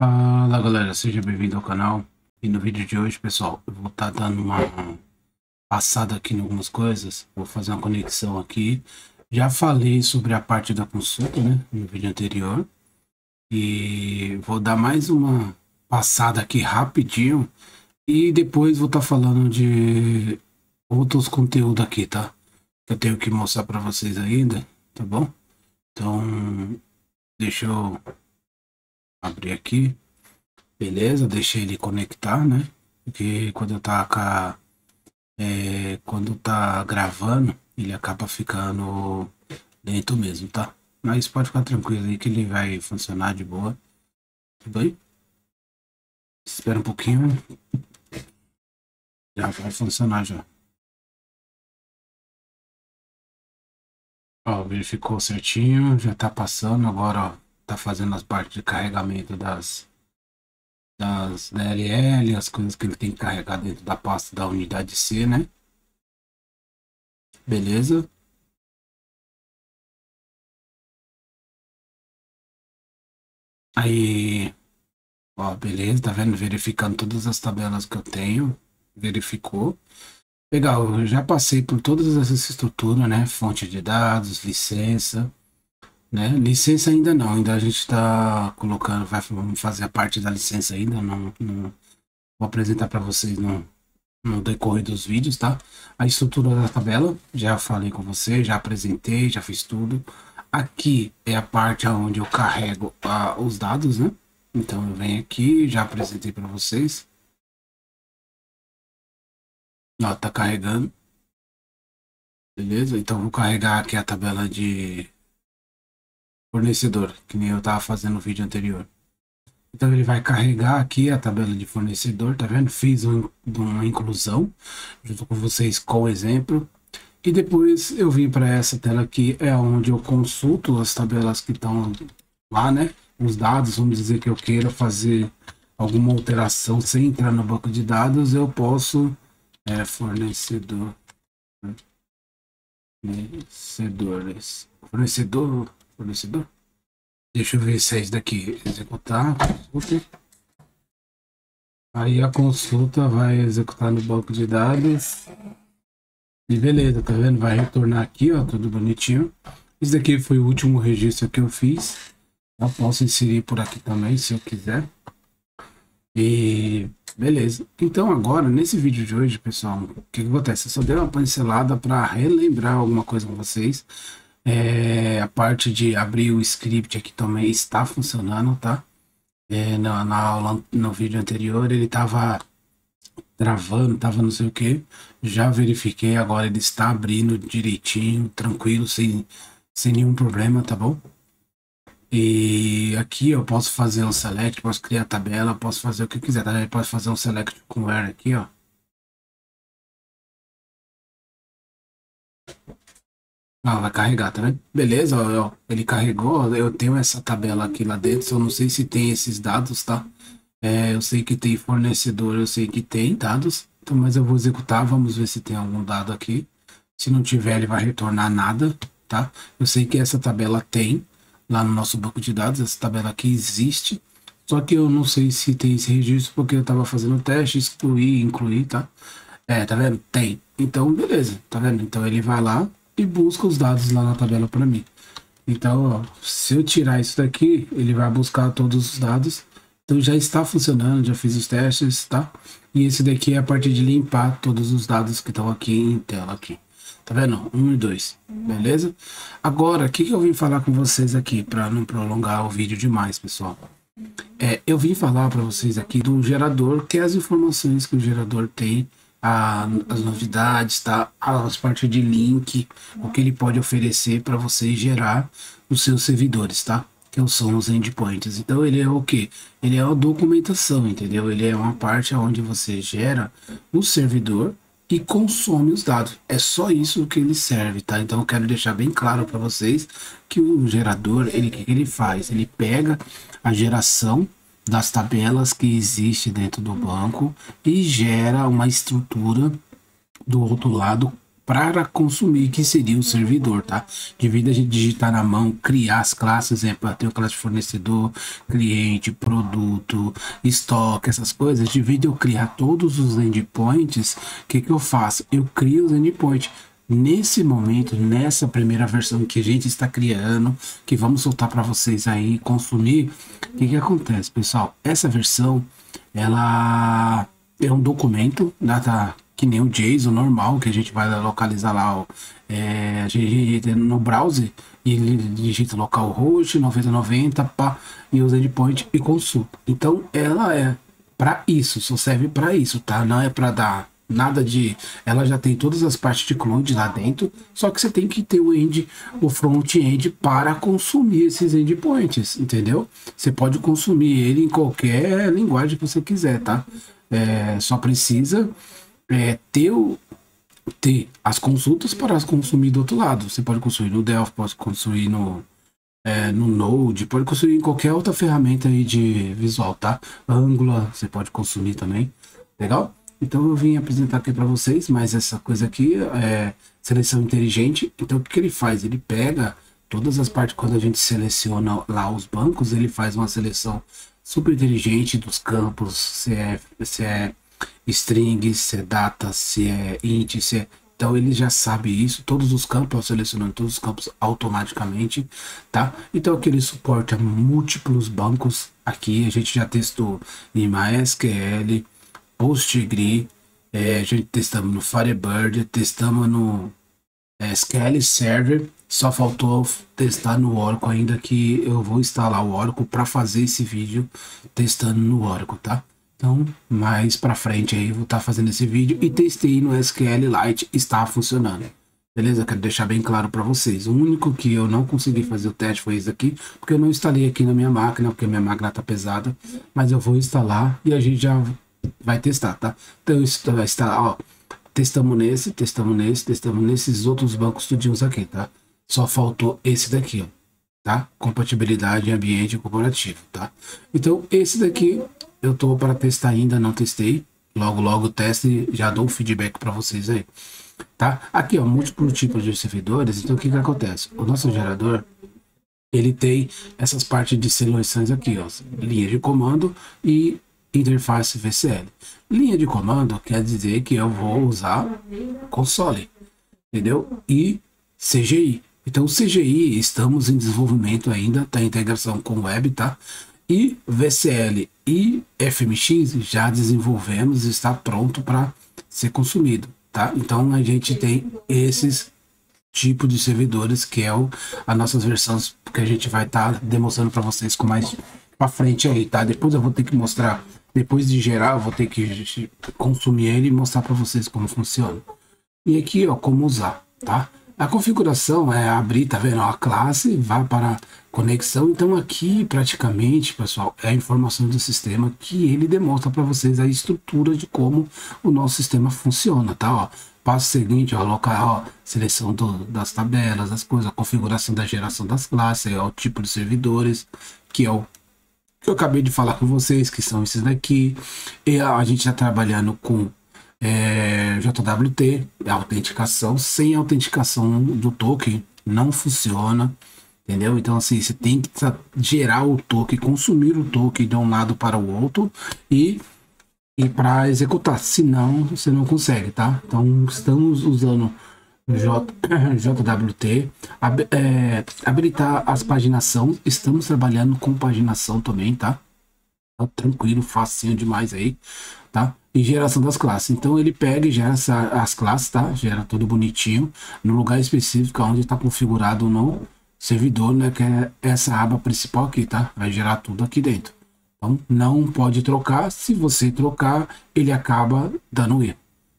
Fala galera, seja bem-vindo ao canal. E no vídeo de hoje, pessoal, eu vou estar dando uma passada aqui em algumas coisas. Vou fazer uma conexão aqui. Já falei sobre a parte da consulta, né, no vídeo anterior. E vou dar mais uma passada aqui rapidinho. E depois vou estar falando de outros conteúdos aqui, tá? Que eu tenho que mostrar para vocês ainda, tá bom? Então, deixa eu abrir aqui. Beleza, deixei ele conectar, né? Porque quando tá gravando, ele acaba ficando lento mesmo, tá? Mas pode ficar tranquilo aí que ele vai funcionar de boa. Tudo bem? Espera um pouquinho, já vai funcionar já. Ó, verificou certinho, já tá passando, agora ó, tá fazendo as partes de carregamento das DLL, as coisas que ele tem que carregar dentro da pasta da unidade C, né? Beleza? Aí, ó, beleza, tá vendo? Verificando todas as tabelas que eu tenho, verificou. Legal, eu já passei por todas essas estruturas, né? Fonte de dados, licença, né? Licença ainda não, ainda a gente está colocando, vamos fazer a parte da licença ainda, não vou apresentar para vocês no decorrer dos vídeos, tá? A estrutura da tabela, já falei com você, já apresentei, já fiz tudo. Aqui é a parte onde eu carrego os dados, né? Então eu venho aqui, já apresentei para vocês. Ó, tá carregando. Beleza? Então vou carregar aqui a tabela de fornecedor, que nem eu tava fazendo no vídeo anterior. Então ele vai carregar aqui a tabela de fornecedor, tá vendo? Fiz uma inclusão junto com vocês com o exemplo. E depois eu vim para essa tela aqui, é onde eu consulto as tabelas que estão lá, né? Os dados, vamos dizer que eu queira fazer alguma alteração sem entrar no banco de dados, eu posso fornecedor, fornecedor. Deixa eu ver se é isso daqui, executar, consulta. Aí a consulta vai executar no banco de dados. E beleza, tá vendo? Vai retornar aqui, ó, tudo bonitinho. Esse daqui foi o último registro que eu fiz. Eu posso inserir por aqui também, se eu quiser. E beleza. Então agora, nesse vídeo de hoje, pessoal, o que acontece? Eu só dei uma pincelada para relembrar alguma coisa com vocês. A parte de abrir o script aqui também está funcionando, tá? Na aula, no vídeo anterior, ele estava travando, tava não sei o que. Já verifiquei, agora ele está abrindo direitinho, tranquilo, sem nenhum problema, tá bom? E aqui eu posso fazer um select, posso criar tabela, posso fazer o que eu quiser, tá? Eu posso fazer um select com where aqui, ó. Ah, vai carregar, tá vendo? Beleza, ó, ele carregou, eu tenho essa tabela aqui lá dentro, eu não sei se tem esses dados, tá? Eu sei que tem fornecedor, eu sei que tem dados, então, mas eu vou executar, vamos ver se tem algum dado aqui. Se não tiver, ele vai retornar nada, tá? Eu sei que essa tabela tem lá no nosso banco de dados, essa tabela aqui existe, só que eu não sei se tem esse registro porque eu estava fazendo teste, excluir, incluir, tá? Tá vendo? Tem. Então, beleza, tá vendo? Então ele vai lá e busca os dados lá na tabela para mim. Então, ó, se eu tirar isso daqui, ele vai buscar todos os dados. Então já está funcionando, já fiz os testes, tá? E esse daqui é a parte de limpar todos os dados que estão aqui em tela aqui. Tá vendo? 1 e 2, beleza? Agora, o que eu vim falar com vocês aqui, para não prolongar o vídeo demais, pessoal? Eu vim falar para vocês aqui do gerador, que é as informações que o gerador tem, as novidades, tá? As partes de link, o que ele pode oferecer para você gerar os seus servidores, tá? Que são os endpoints. Então ele é o que? Ele é a documentação, entendeu? Ele é uma parte onde você gera o servidor e consome os dados. É só isso que ele serve, tá? Então eu quero deixar bem claro para vocês que o gerador, o que ele faz? Ele pega a geração das tabelas que existe dentro do banco e gera uma estrutura do outro lado para consumir, que seria o servidor, tá? De vez a gente digitar na mão, criar as classes, exemplo, eu tenho classe de fornecedor, cliente, produto, estoque, essas coisas. De vez eu criar todos os endpoints, o que eu faço? Eu crio os endpoints. Nesse momento, nessa primeira versão que a gente está criando, que vamos soltar para vocês aí consumir, o que acontece, pessoal? Essa versão, ela é um documento, data que nem o JSON normal, que a gente vai localizar lá, ó, a gente no browser, e ele digita localhost 9090, pá, e os endpoint e consulta. Então, ela é para isso, só serve para isso, tá? Não é para dar nada de... Ela já tem todas as partes de cloud lá dentro, só que você tem que ter o front-end para consumir esses endpoints, entendeu? Você pode consumir ele em qualquer linguagem que você quiser, tá? Só precisa ter as consultas para consumir do outro lado. Você pode consumir no Delphi, pode consumir no Node, pode consumir em qualquer outra ferramenta aí de visual, tá? Angular, você pode consumir também, legal? Então eu vim apresentar aqui para vocês, mas essa coisa aqui é seleção inteligente. Então o que ele faz? Ele pega todas as partes, quando a gente seleciona lá os bancos, ele faz uma seleção super inteligente dos campos, se é string, se é data, se é int, se é... Então ele já sabe isso, todos os campos, selecionando todos os campos automaticamente, tá? Então aqui ele suporta múltiplos bancos. Aqui a gente já testou em MySQL, PostgreSQL, a gente testamos no Firebird, testamos no SQL Server, só faltou testar no Oracle ainda, que eu vou instalar o Oracle para fazer esse vídeo testando no Oracle, tá? Então, mais para frente aí, vou estar fazendo esse vídeo e testei no SQLite, está funcionando. Beleza? Quero deixar bem claro para vocês. O único que eu não consegui fazer o teste foi esse aqui, porque eu não instalei aqui na minha máquina, porque a minha máquina tá pesada, mas eu vou instalar e a gente já vai testar, tá? Então, isso vai estar, ó, testamos nesses outros bancos tudinhos aqui, tá? Só faltou esse daqui, ó, tá? Compatibilidade em ambiente corporativo, tá? Então, esse daqui eu tô para testar ainda, não testei. Logo teste e já dou o feedback para vocês aí, tá? Aqui, ó, múltiplos tipos de servidores. Então, o que acontece? O nosso gerador, ele tem essas partes de seleções aqui, ó, linha de comando e interface VCL. Linha de comando quer dizer que eu vou usar console, entendeu? E CGI. Então, CGI estamos em desenvolvimento ainda, tá em integração com web, tá? E VCL e FMX já desenvolvemos, está pronto para ser consumido, tá? Então a gente tem esses tipos de servidores, que é as nossas versões que a gente vai estar demonstrando para vocês com mais para frente aí, tá? Depois eu vou ter que mostrar, depois de gerar, eu vou ter que consumir ele e mostrar para vocês como funciona. E aqui, ó, como usar, tá? A configuração é abrir, tá vendo? A classe vai para conexão. Então aqui, praticamente, pessoal, é a informação do sistema que ele demonstra para vocês a estrutura de como o nosso sistema funciona, tá? Ó, passo seguinte, ó, local, ó, seleção das tabelas, as coisas, a configuração da geração das classes, ó, o tipo de servidores, que é o que eu acabei de falar com vocês, que são esses daqui. E a gente está trabalhando com JWT, autenticação. Sem autenticação do token não funciona, entendeu? Então assim, você tem que gerar o token, consumir o token de um lado para o outro e para executar, senão você não consegue, tá? Então estamos usando JWT, habilitar as paginação, estamos trabalhando com paginação também, tá? Tranquilo, facinho demais aí, tá? E geração das classes. Então ele pega e gera as classes, tá? Gera tudo bonitinho no lugar específico onde está configurado no servidor, né? Que é essa aba principal aqui, tá? Vai gerar tudo aqui dentro. Então não pode trocar. Se você trocar, ele acaba dando erro,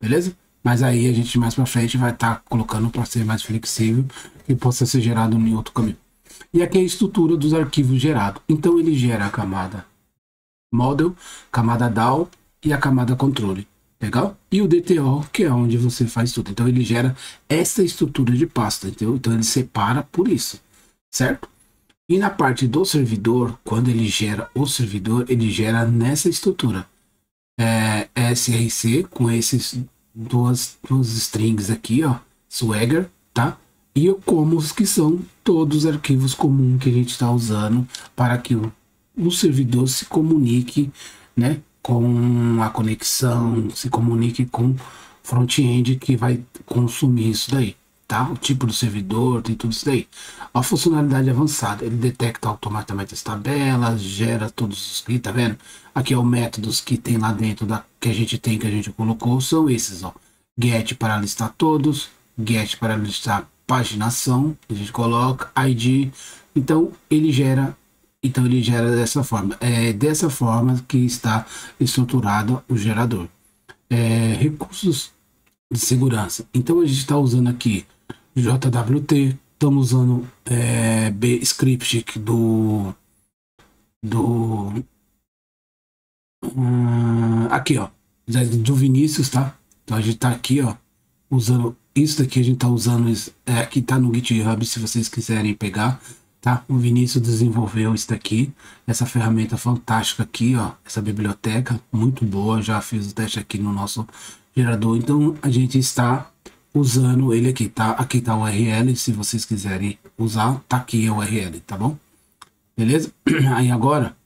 beleza? Mas aí a gente mais para frente vai estar colocando para ser mais flexível e possa ser gerado em outro caminho. E aqui é a estrutura dos arquivos gerados. Então ele gera a camada model, camada DAO e a camada controle, legal? E o DTO, que é onde você faz tudo. Então ele gera essa estrutura de pasta, entendeu? Então ele separa por isso, certo? E na parte do servidor, quando ele gera o servidor, ele gera nessa estrutura. SRC com esses duas strings aqui, ó, Swagger, tá? E o commons, que são todos os arquivos comuns que a gente está usando para que o servidor se comunique, né, com a conexão, se comunique com front-end que vai consumir isso daí, tá? O tipo do servidor, tem tudo isso daí. A funcionalidade avançada, ele detecta automaticamente as tabelas, gera todos os que, tá vendo? Aqui é o métodos que tem lá dentro que a gente colocou, são esses, ó. Get para listar todos, get para listar paginação, a gente coloca ID, então ele gera dessa forma. É dessa forma que está estruturado o gerador. Recursos de segurança. Então a gente está usando aqui JWT, estamos usando Bscript aqui, ó, do Vinícius, tá? Então a gente tá aqui, ó, usando isso daqui, a gente tá usando aqui, tá no GitHub, se vocês quiserem pegar, tá? O Vinícius desenvolveu isso daqui, essa ferramenta fantástica aqui, ó, essa biblioteca muito boa, já fiz o teste aqui no nosso gerador, então a gente está usando ele aqui, tá? Aqui tá o URL, se vocês quiserem usar, tá aqui o URL, tá bom? Beleza? Aí agora,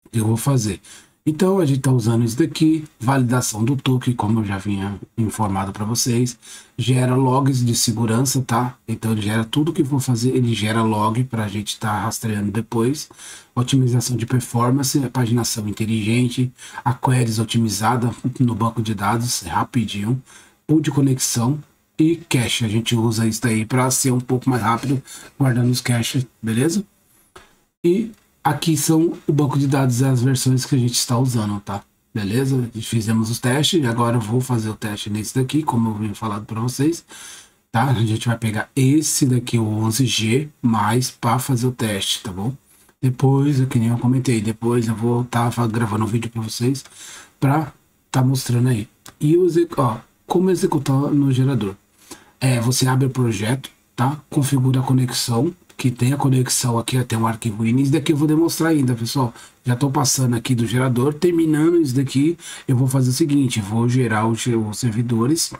o que eu vou fazer? Então a gente está usando isso daqui, validação do token, como eu já vinha informado para vocês, gera logs de segurança, tá? Então ele gera tudo que for fazer, ele gera log para a gente estar rastreando depois, otimização de performance, paginação inteligente, a queries otimizada no banco de dados, rapidinho, pool de conexão e cache. A gente usa isso daí para ser um pouco mais rápido, guardando os caches, beleza? E aqui são o banco de dados e as versões que a gente está usando, tá? Beleza? Fizemos os testes, agora eu vou fazer o teste nesse daqui, como eu vim falado para vocês, tá? A gente vai pegar esse daqui, o 11G, mais para fazer o teste, tá bom? Depois, que nem eu comentei, depois eu vou estar gravando um vídeo para vocês, para tá mostrando aí. E como executar no gerador. Você abre o projeto, tá? Configura a conexão, que tem a conexão aqui, tem um arquivo ini. Isso daqui eu vou demonstrar ainda, pessoal. Já estou passando aqui do gerador, terminando isso daqui, eu vou fazer o seguinte, vou gerar os servidores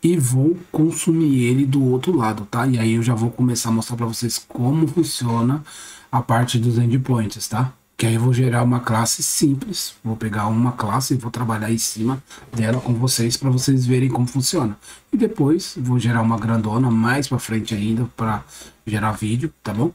e vou consumir ele do outro lado, tá? E aí eu já vou começar a mostrar para vocês como funciona a parte dos endpoints, tá? Que aí eu vou gerar uma classe simples, vou pegar uma classe e vou trabalhar em cima dela com vocês para vocês verem como funciona. E depois vou gerar uma grandona mais para frente ainda para gerar vídeo, tá bom?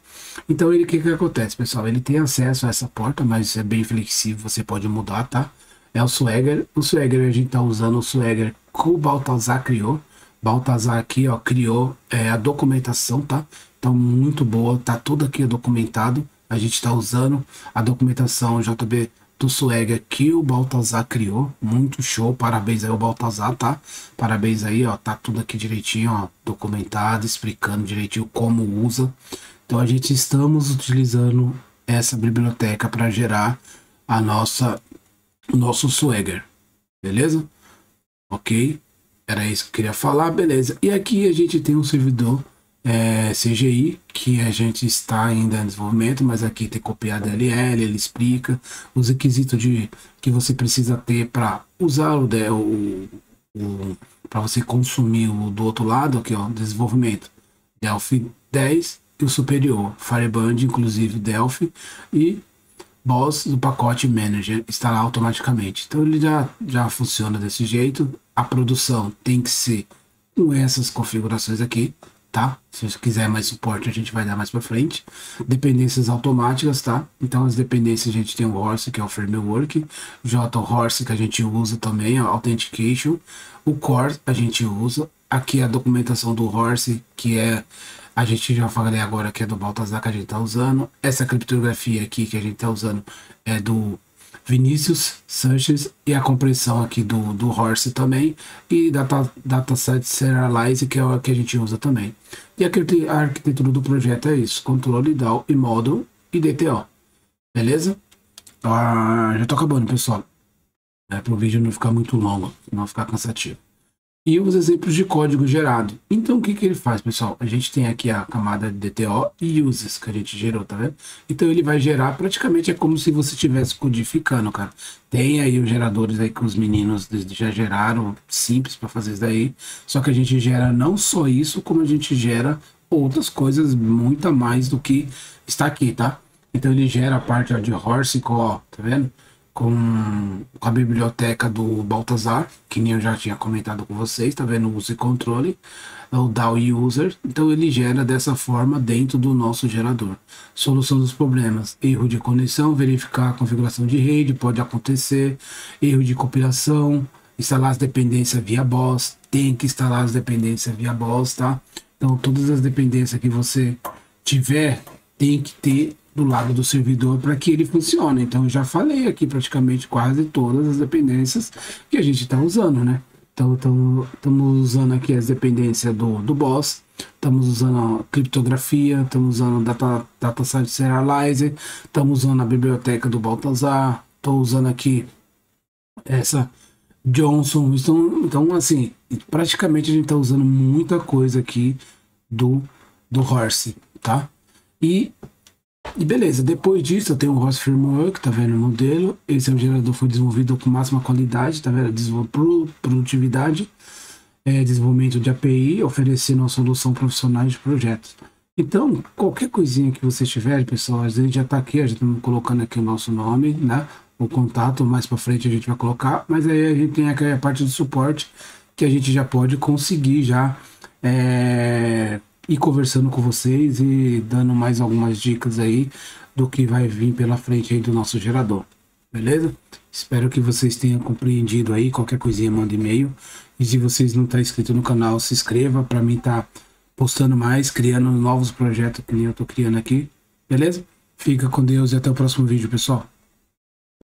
Então o que acontece, pessoal? Ele tem acesso a essa porta, mas é bem flexível, você pode mudar, tá? É o Swagger. O Swagger a gente tá usando o Swagger que o Baltazar criou. Baltazar aqui, ó, criou a documentação, tá? Então muito boa, tá tudo aqui documentado. A gente está usando a documentação JB do Swagger que o Baltazar criou, muito show, parabéns aí ao Baltazar, tá? Parabéns aí, ó, tá tudo aqui direitinho, ó, documentado, explicando direitinho como usa. Então a gente estamos utilizando essa biblioteca para gerar o nosso Swagger, beleza? Ok? Era isso que eu queria falar, beleza. E aqui a gente tem um servidor CGI, que a gente está ainda em desenvolvimento, mas aqui tem copiado DLL, ele explica os requisitos que você precisa ter para usar para você consumir o do outro lado, aqui ó, desenvolvimento Delphi 10 e o superior, Fireband, inclusive Delphi, e Boss do pacote Manager instalar automaticamente. Então ele já funciona desse jeito. A produção tem que ser com essas configurações aqui, tá? Se você quiser mais suporte, a gente vai dar mais para frente. Dependências automáticas, tá? Então as dependências a gente tem o Horse, que é o framework, JHorse, que a gente usa também, a Authentication, o Core a gente usa, aqui a documentação do Horse, que a gente já falei agora que é do Baltazar que a gente tá usando, essa criptografia aqui que a gente tá usando é do Vinícius Sanches, e a compressão aqui do Horse também, e Dataset Serialize, que é o que a gente usa também. E a arquitetura do projeto é isso: controle, DAO e Model e DTO. Beleza? Já tô acabando, pessoal. Para o vídeo não ficar muito longo, não ficar cansativo. e os exemplos de código gerado. Então, o que que ele faz, pessoal? A gente tem aqui a camada de DTO e uses que a gente gerou, tá vendo? Então, ele vai gerar, praticamente é como se você estivesse codificando, cara. Tem aí os geradores aí que os meninos já geraram, simples para fazer isso daí. Só que a gente gera não só isso, como a gente gera outras coisas muito a mais do que está aqui, tá? Então, ele gera a parte ó, de Horsicle, ó, tá vendo? Com a biblioteca do Baltazar, que nem eu já tinha comentado com vocês, tá vendo? Uso e controle, o DAO user, então ele gera dessa forma dentro do nosso gerador. Solução dos problemas: erro de conexão, verificar a configuração de rede, pode acontecer, erro de compilação, instalar as dependências via BOS, tem que instalar as dependências via BOS, tá? Então todas as dependências que você tiver, tem que ter do lado do servidor para que ele funcione. Então, eu já falei aqui praticamente quase todas as dependências que a gente está usando, né? Então, estamos usando aqui as dependências do BOSS, estamos usando a criptografia, estamos usando o Data Science Serializer, estamos usando a biblioteca do Baltazar, estou usando aqui essa Johnson. Então, assim, praticamente a gente está usando muita coisa aqui do Horse, tá? E beleza, depois disso eu tenho o Horse Framework, tá vendo o modelo? Esse é um gerador que foi desenvolvido com máxima qualidade, tá vendo? Produtividade, desenvolvimento de API, oferecendo uma solução profissional de projetos. Então, qualquer coisinha que você tiver, pessoal, a gente já tá aqui, a gente tá colocando aqui o nosso nome, né? O contato, mais para frente a gente vai colocar, mas aí a gente tem aqui a parte de suporte, que a gente já pode conseguir já ir conversando com vocês e dando mais algumas dicas aí do que vai vir pela frente aí do nosso gerador, beleza? Espero que vocês tenham compreendido aí. Qualquer coisinha manda e-mail, e se vocês não estão inscritos no canal, se inscreva para mim estar postando mais, criando novos projetos que nem eu tô criando aqui, beleza? Fica com Deus e até o próximo vídeo, pessoal.